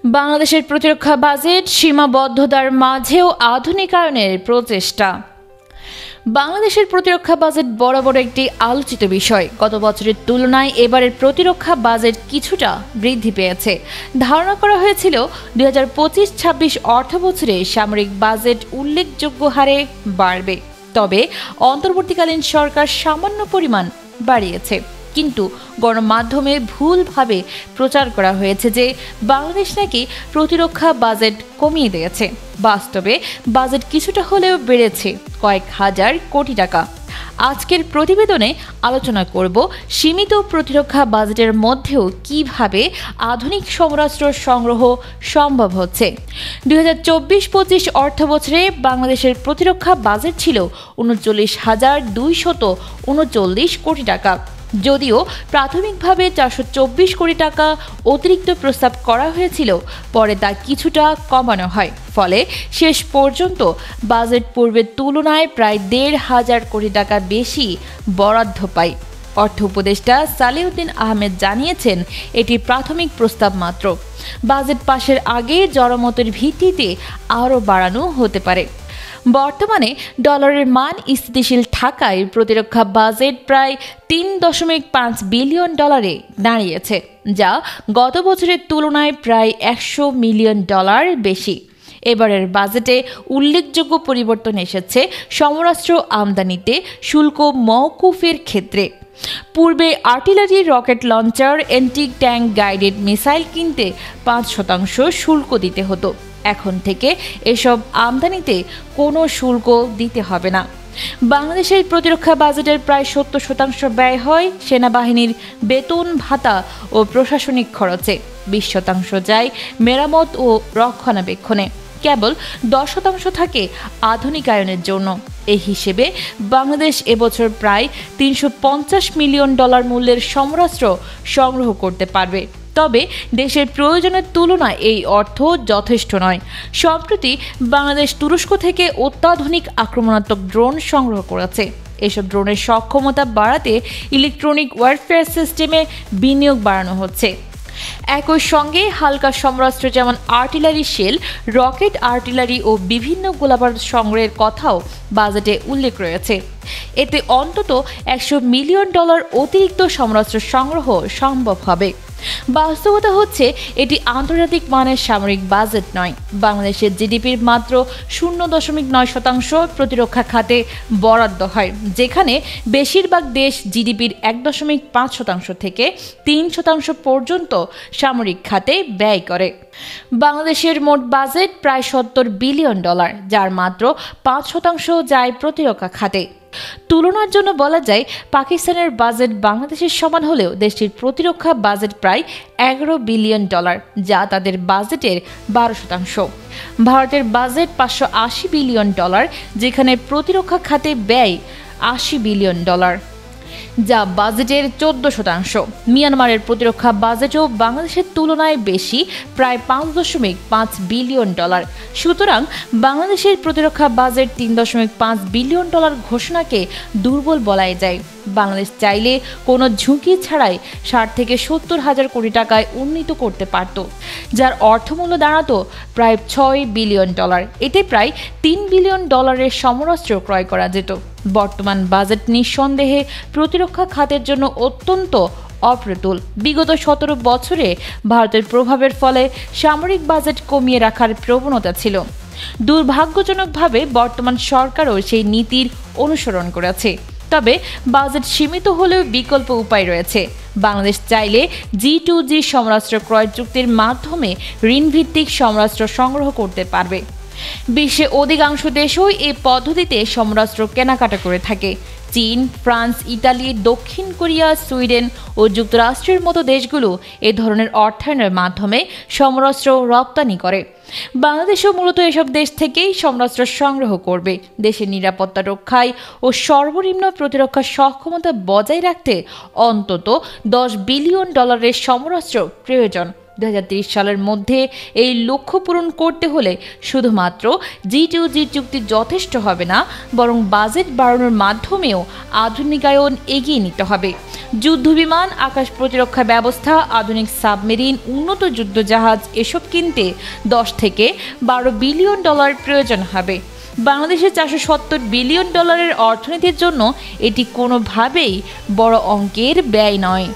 বাংলাদেশের প্রতিরক্ষা বাজেট সীমাবদ্ধতার মাঝেও আধুনিকায়নের প্রচেষ্টা। বাংলাদেশের প্রতিরক্ষা বাজেট বরাবর একটি আলোচিত বিষয়। গত বছরের তুলনায় এবারের প্রতিরক্ষা বাজেট কিছুটা বৃদ্ধি পেয়েছে। ধারণা করা হয়েছিল 2025-26 অর্থবছরে সামরিক বাজেট উল্লেখযোগ্য হারে বাড়বে, তবে অন্তর্বর্তীকালীন সরকার সামান্য পরিমাণ বাড়িয়েছে। কিন্তু গণমাধ্যমে ভুলভাবে প্রচার করা হয়েছে যে বাংলাদেশ নাকি প্রতিরক্ষা বাজেট কমিয়ে দিয়েছে। বাস্তবে বাজেট কিছুটা হলেও বেড়েছে, কয়েক হাজার কোটি টাকা। আজকের প্রতিবেদনে আলোচনা করব সীমিত প্রতিরক্ষা বাজেটের মধ্যেও কিভাবে আধুনিক সমরাস্ত্র সংগ্রহ সম্ভব হচ্ছে। 2024-25 অর্থবছরে বাংলাদেশের প্রতিরক্ষা বাজেট ছিল 39,239 কোটি টাকা। যদিও প্রাথমিকভাবে 424 কোটি টাকা অতিরিক্ত প্রস্তাব করা হয়েছিল, পরে তা কিছুটা কমানো হয়। ফলে শেষ পর্যন্ত বাজেট পূর্বের তুলনায় প্রায় 1,500 কোটি টাকা বেশি বরাদ্দ পায়। অর্থ উপদেষ্টা সালেউদ্দিন আহমেদ জানিয়েছেন, এটি প্রাথমিক প্রস্তাব মাত্র। বাজেট পাশের আগে জনমতের ভিত্তিতে আরও বাড়ানো হতে পারে। বর্তমানে ডলারের মান স্থিতিশীল থাকায় প্রতিরক্ষা বাজেট প্রায় 3.5 বিলিয়ন ডলারে দাঁড়িয়েছে, যা গত বছরের তুলনায় প্রায় 100 মিলিয়ন ডলার বেশি। এবারের বাজেটে উল্লেখযোগ্য পরিবর্তন এসেছে সমরাস্ত্র আমদানিতে শুল্ক মওকুফের ক্ষেত্রে। পূর্বে artillery, rocket launcher, anti tank guided missile কিনতে 5% শুল্ক দিতে হতো। এখন থেকে এসব আমদানিতে কোনো শুল্ক দিতে হবে না। বাংলাদেশের প্রতিরক্ষা বাজেটের প্রায় 70% ব্যয় হয় সেনাবাহিনীর বেতন ভাতা ও প্রশাসনিক খরচে। 20% যায় মেরামত ও রক্ষণাবেক্ষণে। কেবল 10% থাকে আধুনিকায়নের জন্য। এই হিসেবে বাংলাদেশ এবছর প্রায় 350 মিলিয়ন ডলার মূল্যের সমরাস্ত্র সংগ্রহ করতে পারবে। তবে দেশের প্রয়োজনের তুলনায় এই অর্থ যথেষ্ট নয়। সম্প্রতি বাংলাদেশ তুরস্ক থেকে অত্যাধুনিক আক্রমণাত্মক ড্রোন সংগ্রহ করেছে। এসব ড্রোনের সক্ষমতা বাড়াতে ইলেকট্রনিক ওয়ারফেয়ার সিস্টেমে বিনিয়োগ বাড়ানো হচ্ছে। একই সঙ্গে হালকা সমরাস্ত্র যেমন আর্টিলারি শেল, রকেট আর্টিলারি ও বিভিন্ন গোলাবারুদ সংগ্রহের কথাও বাজেটে উল্লেখ রয়েছে। এতে অন্তত 100 মিলিয়ন ডলার অতিরিক্ত সমরাস্ত্র সংগ্রহ সম্ভব হবে। বাস্তবতা হচ্ছে, এটি আন্তর্জাতিক মানের সামরিক বাজেট নয়। বাংলাদেশের জিডিপির মাত্র 0.9% প্রতিরক্ষা খাতে বরাদ্দ হয়, যেখানে বেশিরভাগ দেশ জিডিপির 1.5% থেকে 3% পর্যন্ত সামরিক খাতে ব্যয় করে। বাংলাদেশের মোট বাজেট প্রায় 70 বিলিয়ন ডলার, যার মাত্র 5% যায় প্রতিরক্ষা খাতে। তুলনার জন্য বলা যায়, পাকিস্তানের বাজেট বাংলাদেশের সমান হলেও দেশটির প্রতিরক্ষা বাজেট প্রায় 11 বিলিয়ন ডলার, যা তাদের বাজেটের 12%। ভারতের বাজেট 580 বিলিয়ন ডলার, যেখানে প্রতিরক্ষা খাতে ব্যয় 80 বিলিয়ন ডলার, যা বাজেটের 14%। মিয়ানমারের প্রতিরক্ষা বাজেটও বাংলাদেশের তুলনায় বেশি, প্রায় 5.5 বিলিয়ন ডলার। সুতরাং বাংলাদেশের প্রতিরক্ষা বাজেট 3.5 বিলিয়ন ডলার ঘোষণাকে দুর্বল বলাই যায়। বাংলাদেশ চাইলে কোনো ঝুঁকি ছাড়াই 60 থেকে 70 হাজার কোটি টাকায় উন্নীত করতে পারত, যার অর্থমূল্য দাঁড়াতো প্রায় 6 বিলিয়ন ডলার। এতে প্রায় 3 বিলিয়ন ডলারের সমরাস্ত্র ক্রয় করা যেত। বর্তমান বাজেট নিঃসন্দেহে প্রতিরক্ষা খাতের জন্য অত্যন্ত অপ্রতুল। বিগত 17 বছরে ভারতের প্রভাবের ফলে সামরিক বাজেট কমিয়ে রাখার প্রবণতা ছিল। দুর্ভাগ্যজনকভাবে বর্তমান সরকারও সেই নীতির অনুসরণ করেছে। তবে বাজেট সীমিত হলেও বিকল্প উপায় রয়েছে। বাংলাদেশ চাইলে G2G সমরাস্ত্র ক্রয় চুক্তির মাধ্যমে ঋণভিত্তিক সমরাস্ত্র সংগ্রহ করতে পারবে। বিশ্বে অধিকাংশ দেশই এই পদ্ধতিতে সমরাস্ত্র কেনাকাটা করে থাকে। চীন, ফ্রান্স, ইতালি, দক্ষিণ কোরিয়া, সুইডেন ও যুক্তরাষ্ট্রের মতো দেশগুলো এ ধরনের অর্থায়নের মাধ্যমে সমরাস্ত্র রপ্তানি করে। বাংলাদেশও মূলত এসব দেশ থেকেই সমরাস্ত্র সংগ্রহ করবে। দেশের নিরাপত্তা রক্ষায় ও সর্বনিম্ন প্রতিরক্ষা সক্ষমতা বজায় রাখতে অন্তত 10 বিলিয়ন ডলারের সমরাস্ত্র প্রয়োজন। 2030 সালের মধ্যে এই লক্ষ্য পূরণ করতে হলে শুধুমাত্র G2G চুক্তি যথেষ্ট হবে না, বরং বাজেট বাড়ানোর মাধ্যমেও আধুনিকায়ন এগিয়ে নিতে হবে। যুদ্ধবিমান, আকাশ প্রতিরক্ষা ব্যবস্থা, আধুনিক সাবমেরিন, উন্নত যুদ্ধজাহাজ এসব কিনতে 10 থেকে 12 বিলিয়ন ডলার প্রয়োজন হবে। বাংলাদেশের 470 বিলিয়ন ডলারের অর্থনীতির জন্য এটি কোনোভাবেই বড় অঙ্কের ব্যয় নয়।